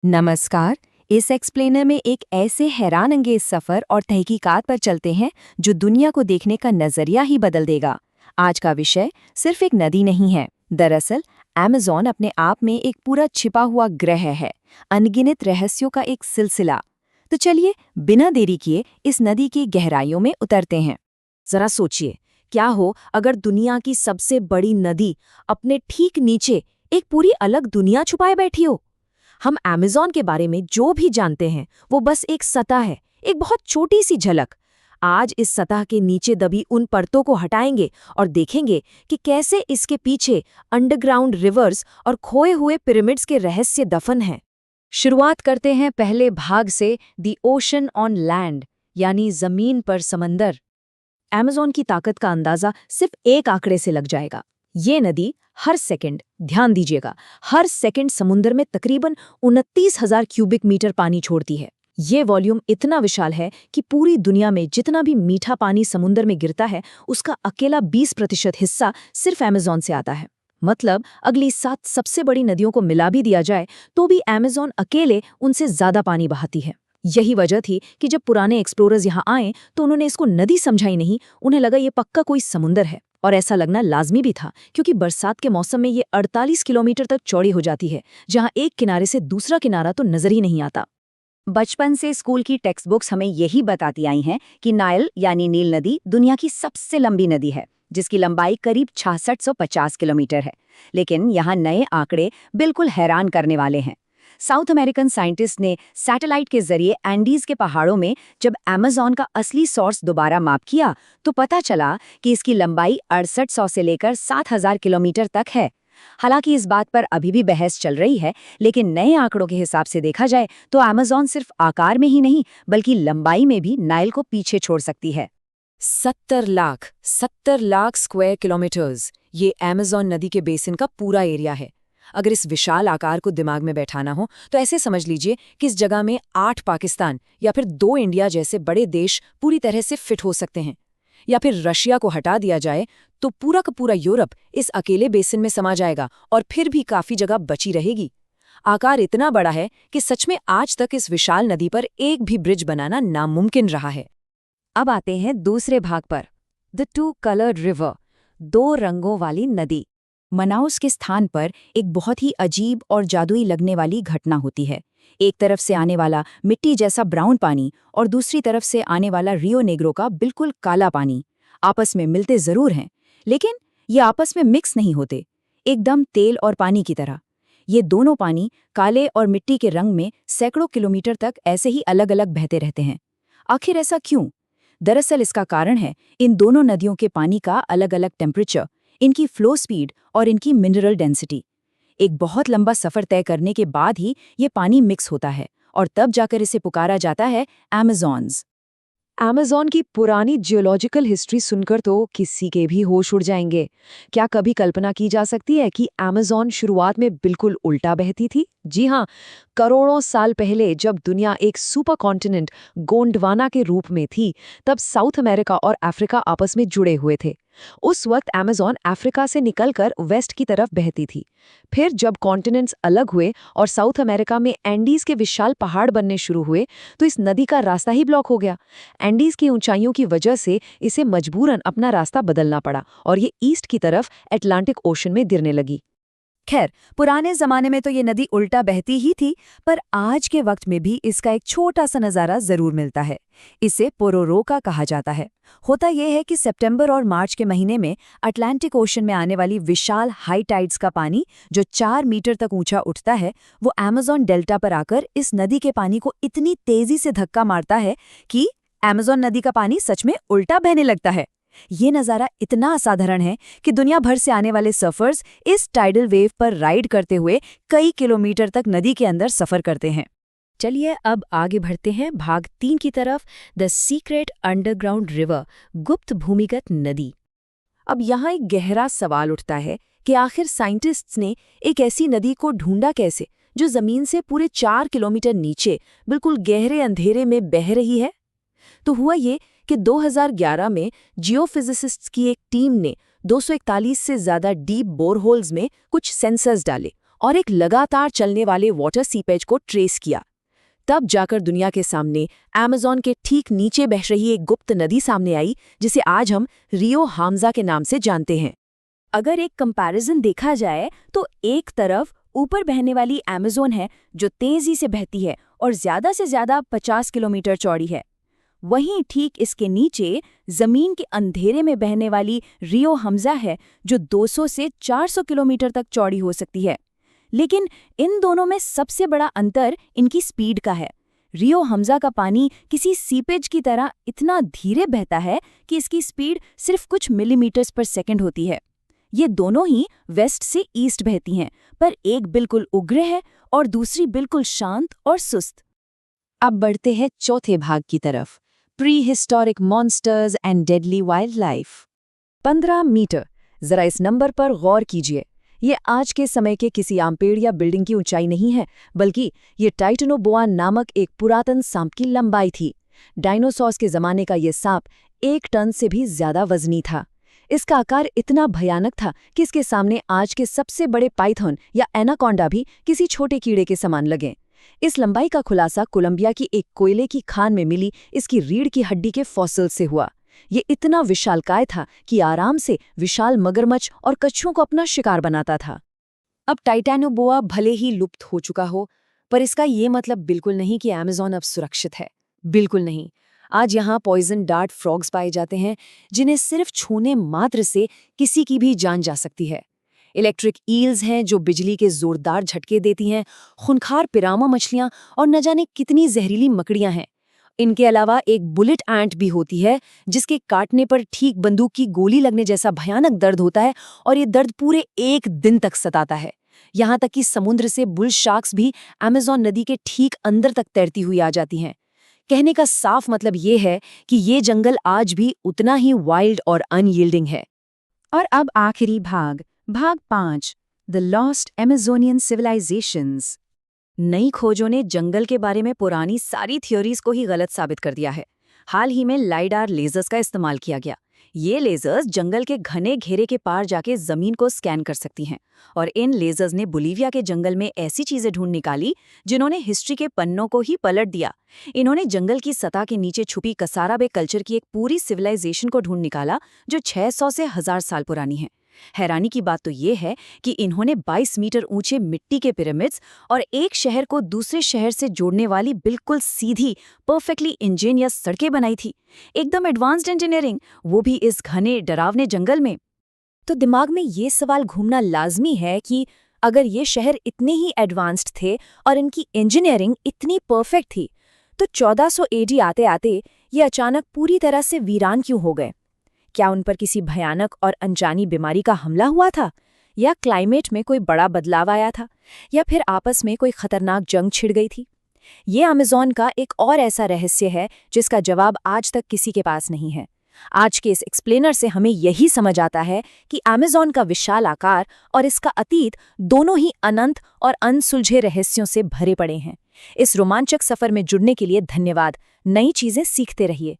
नमस्कार। इस एक्सप्लेनर में एक ऐसे हैरान अंगेज सफर और तहकीकात पर चलते हैं जो दुनिया को देखने का नजरिया ही बदल देगा। आज का विषय सिर्फ एक नदी नहीं है। दरअसल अमेज़न अपने आप में एक पूरा छिपा हुआ ग्रह है, अनगिनत रहस्यों का एक सिलसिला। तो चलिए बिना देरी किए इस नदी की गहराइयों में उतरते हैं। जरा सोचिए, क्या हो अगर दुनिया की सबसे बड़ी नदी अपने ठीक नीचे एक पूरी अलग दुनिया छुपाए बैठी हो। हम अमेज़न के बारे में जो भी जानते हैं वो बस एक सतह है, एक बहुत छोटी सी झलक। आज इस सतह के नीचे दबी उन परतों को हटाएंगे और देखेंगे कि कैसे इसके पीछे अंडरग्राउंड रिवर्स और खोए हुए पिरामिड्स के रहस्य दफन हैं। शुरुआत करते हैं पहले भाग से, द ओशन ऑन लैंड, यानी जमीन पर समंदर। अमेज़न की ताकत का अंदाजा सिर्फ एक आंकड़े से लग जाएगा। ये नदी हर सेकंड, ध्यान दीजिएगा, हर सेकंड समुद्र में तकरीबन 29,000 क्यूबिक मीटर पानी छोड़ती है। ये वॉल्यूम इतना विशाल है कि पूरी दुनिया में जितना भी मीठा पानी समुद्र में गिरता है उसका अकेला 20% हिस्सा सिर्फ अमेज़न से आता है। मतलब अगली 7 सबसे बड़ी नदियों को मिला भी दिया जाए तो भी अमेज़न अकेले उनसे ज्यादा पानी बहाती है। यही वजह थी कि जब पुराने एक्सप्लोरर्स यहाँ आए तो उन्होंने इसको नदी समझा ही नहीं, उन्हें लगा ये पक्का कोई समुंदर है। और ऐसा लगना लाजमी भी था क्योंकि बरसात के मौसम में ये 48 किलोमीटर तक चौड़ी हो जाती है, जहाँ एक किनारे से दूसरा किनारा तो नजर ही नहीं आता। बचपन से स्कूल की टेक्स्ट बुक्स हमें यही बताती आई हैं कि नाइल यानी नील नदी दुनिया की सबसे लंबी नदी है, जिसकी लंबाई करीब 6650 किलोमीटर है। लेकिन यहाँ नए आंकड़े बिल्कुल हैरान करने वाले हैं। साउथ अमेरिकन साइंटिस्ट ने सैटेलाइट के जरिए एंडीज के पहाड़ों में जब अमेज़न का असली सोर्स दोबारा माप किया तो पता चला कि इसकी लंबाई 6800 से लेकर 7000 किलोमीटर तक है। हालांकि इस बात पर अभी भी बहस चल रही है, लेकिन नए आंकड़ों के हिसाब से देखा जाए तो अमेज़न सिर्फ आकार में ही नहीं बल्कि लंबाई में भी नाइल को पीछे छोड़ सकती है। 70 लाख स्क्वायर किलोमीटर्स, ये अमेज़न नदी के बेसिन का पूरा एरिया है। अगर इस विशाल आकार को दिमाग में बैठाना हो तो ऐसे समझ लीजिए कि इस जगह में 8 पाकिस्तान या फिर 2 इंडिया जैसे बड़े देश पूरी तरह से फिट हो सकते हैं। या फिर रशिया को हटा दिया जाए तो पूरा का पूरा यूरोप इस अकेले बेसिन में समा जाएगा और फिर भी काफी जगह बची रहेगी। आकार इतना बड़ा है कि सच में आज तक इस विशाल नदी पर एक भी ब्रिज बनाना नामुमकिन रहा है। अब आते हैं दूसरे भाग पर, द टू कलर्ड रिवर, 2 रंगों वाली नदी। मनाउस के स्थान पर एक बहुत ही अजीब और जादुई लगने वाली घटना होती है। एक तरफ से आने वाला मिट्टी जैसा ब्राउन पानी और दूसरी तरफ से आने वाला रियो नेग्रो का बिल्कुल काला पानी आपस में मिलते जरूर हैं, लेकिन ये आपस में मिक्स नहीं होते, एकदम तेल और पानी की तरह। ये दोनों पानी काले और मिट्टी के रंग में सैकड़ों किलोमीटर तक ऐसे ही अलग अलग बहते रहते हैं। आखिर ऐसा क्यों? दरअसल इसका कारण है इन दोनों नदियों के पानी का अलग अलग टेम्परेचर, इनकी फ्लो स्पीड और इनकी मिनरल डेंसिटी। एक बहुत लंबा सफर तय करने के बाद ही ये पानी मिक्स होता है और तब जाकर इसे पुकारा जाता है अमेज़न्स। अमेज़न की पुरानी जियोलॉजिकल हिस्ट्री सुनकर तो किसी के भी होश उड़ जाएंगे। क्या कभी कल्पना की जा सकती है कि अमेज़न शुरुआत में बिल्कुल उल्टा बहती थी? जी हाँ, करोड़ों साल पहले जब दुनिया एक सुपर कॉन्टिनेंट गोंडवाना के रूप में थी, तब साउथ अमेरिका और अफ्रीका आपस में जुड़े हुए थे। उस वक्त अमेज़न अफ्रीका से निकलकर वेस्ट की तरफ बहती थी। फिर जब कॉन्टिनेंट्स अलग हुए और साउथ अमेरिका में एंडीज के विशाल पहाड़ बनने शुरू हुए तो इस नदी का रास्ता ही ब्लॉक हो गया। एंडीज की ऊंचाइयों की वजह से इसे मजबूरन अपना रास्ता बदलना पड़ा और ये ईस्ट की तरफ अटलांटिक ओशन में गिरने लगी। खैर, पुराने जमाने में तो ये नदी उल्टा बहती ही थी, पर आज के वक्त में भी इसका एक छोटा सा नज़ारा जरूर मिलता है। इसे पोरोरोका कहा जाता है। होता यह है कि सितंबर और मार्च के महीने में अटलांटिक ओशन में आने वाली विशाल हाई टाइड्स का पानी जो 4 मीटर तक ऊंचा उठता है, वो अमेज़न डेल्टा पर आकर इस नदी के पानी को इतनी तेजी से धक्का मारता है कि अमेज़न नदी का पानी सच में उल्टा बहने लगता है। ये नज़ारा इतना असाधारण है कि दुनिया भर से आने वाले सर्फर्स इस टाइडल वेव पर राइड करते हुए कई किलोमीटर तक नदी के अंदर सफर करते हैं। चलिए अब आगे बढ़ते हैं भाग 3 की तरफ, द सीक्रेट अंडरग्राउंड रिवर, गुप्त भूमिगत नदी। अब यहाँ एक गहरा सवाल उठता है कि आखिर साइंटिस्ट्स ने एक ऐसी नदी को ढूंढा कैसे जो जमीन से पूरे 4 किलोमीटर नीचे बिल्कुल गहरे अंधेरे में बह रही है। तो हुआ ये कि 2011 में जियोफिजिसिस्ट्स की एक टीम ने 241 से ज्यादा डीप बोरहोल्स में कुछ सेंसर्स डाले और एक लगातार चलने वाले वाटर सीपेज को ट्रेस किया। तब जाकर दुनिया के सामने अमेज़न के ठीक नीचे बह रही एक गुप्त नदी सामने आई, जिसे आज हम रियो हामज़ा के नाम से जानते हैं। अगर एक कंपैरिजन देखा जाए तो एक तरफ ऊपर बहने वाली अमेज़न है जो तेजी से बहती है और ज्यादा से ज्यादा 50 किलोमीटर चौड़ी है। वहीं ठीक इसके नीचे जमीन के अंधेरे में बहने वाली रियो हमजा है जो 200 से 400 किलोमीटर तक चौड़ी हो सकती है। लेकिन इन दोनों में सबसे बड़ा अंतर इनकी स्पीड का है। रियो हमजा का पानी किसी सीपेज की तरह इतना धीरे बहता है कि इसकी स्पीड सिर्फ कुछ मिलीमीटर्स पर सेकंड होती है। ये दोनों ही वेस्ट से ईस्ट बहती हैं, पर एक बिल्कुल उग्र है और दूसरी बिल्कुल शांत और सुस्त। अब बढ़ते हैं चौथे भाग की तरफ, prehistoric monsters and deadly wildlife. 15 meters, जरा इस नंबर पर गौर कीजिए। ये आज के समय के किसी आम पेड़ या बिल्डिंग की ऊंचाई नहीं है, बल्कि ये टाइटेनोबोआ नामक एक पुरातन सांप की लंबाई थी। डायनासोर्स के जमाने का ये सांप 1 टन से भी ज्यादा वजनी था। इसका आकार इतना भयानक था कि इसके सामने आज के सबसे बड़े पाइथन या एनाकोंडा भी किसी छोटे कीड़े के समान लगे। इस लंबाई का खुलासा कोलंबिया की एक कोयले की खान में मिली इसकी रीढ़ की हड्डी के फॉसिल से हुआ। ये इतना विशालकाय था कि आराम से विशाल मगरमच्छ और कछुओं को अपना शिकार बनाता था। अब टाइटेनोबोआ भले ही लुप्त हो चुका हो, पर इसका ये मतलब बिल्कुल नहीं कि अमेज़न अब सुरक्षित है। बिल्कुल नहीं। आज यहाँ पॉइजन डार्ट फ्रॉग्स पाए जाते हैं, जिन्हें सिर्फ छूने मात्र से किसी की भी जान जा सकती है। इलेक्ट्रिक ईल्स हैं जो बिजली के जोरदार झटके देती हैं, खूंखार पिरामा मछलियां और न जाने कितनी जहरीली मकड़ियां हैं। इनके अलावा एक बुलेट एंट भी होती है, जिसके काटने पर ठीक बंदूक की गोली लगने जैसा भयानक दर्द होता है और ये दर्द पूरे 1 दिन तक सताता है। यहाँ तक कि समुद्र से बुल शार्क्स भी अमेज़न नदी के ठीक अंदर तक तैरती हुई आ जाती हैं। कहने का साफ मतलब ये है कि ये जंगल आज भी उतना ही वाइल्ड और अनयील्डिंग है। और अब आखिरी भाग 5, द लॉस्ट अमेज़ोनियन सिविलाइजेशंस। नई खोजों ने जंगल के बारे में पुरानी सारी थ्योरीज को ही गलत साबित कर दिया है। हाल ही में लाइडार लेजर्स का इस्तेमाल किया गया। ये लेजर्स जंगल के घने घेरे के पार जाके जमीन को स्कैन कर सकती हैं, और इन लेजर्स ने बोलीविया के जंगल में ऐसी चीजें ढूंढ निकाली जिन्होंने हिस्ट्री के पन्नों को ही पलट दिया। इन्होंने जंगल की सतह के नीचे छुपी कसाराबे कल्चर की एक पूरी सिविलाइजेशन को ढूंढ निकाला जो 600 से 1000 साल पुरानी है। हैरानी की बात तो ये है कि इन्होंने 22 मीटर ऊंचे मिट्टी के पिरामिड्स और एक शहर को दूसरे शहर से जोड़ने वाली बिल्कुल सीधी परफेक्टली इंजीनियस सड़कें बनाई थी। एकदम एडवांस्ड इंजीनियरिंग, वो भी इस घने डरावने जंगल में। तो दिमाग में ये सवाल घूमना लाजमी है कि अगर ये शहर इतने ही एडवांस्ड थे और इनकी इंजीनियरिंग इतनी परफेक्ट थी, तो 1400 AD आते आते ये अचानक पूरी तरह से वीरान क्यों हो गए? क्या उन पर किसी भयानक और अनजानी बीमारी का हमला हुआ था, या क्लाइमेट में कोई बड़ा बदलाव आया था, या फिर आपस में कोई खतरनाक जंग छिड़ गई थी? ये अमेज़न का एक और ऐसा रहस्य है जिसका जवाब आज तक किसी के पास नहीं है। आज के इस एक्सप्लेनर से हमें यही समझ आता है कि अमेज़न का विशाल आकार और इसका अतीत दोनों ही अनंत और अनसुलझे रहस्यों से भरे पड़े हैं। इस रोमांचक सफर में जुड़ने के लिए धन्यवाद। नई चीजें सीखते रहिए।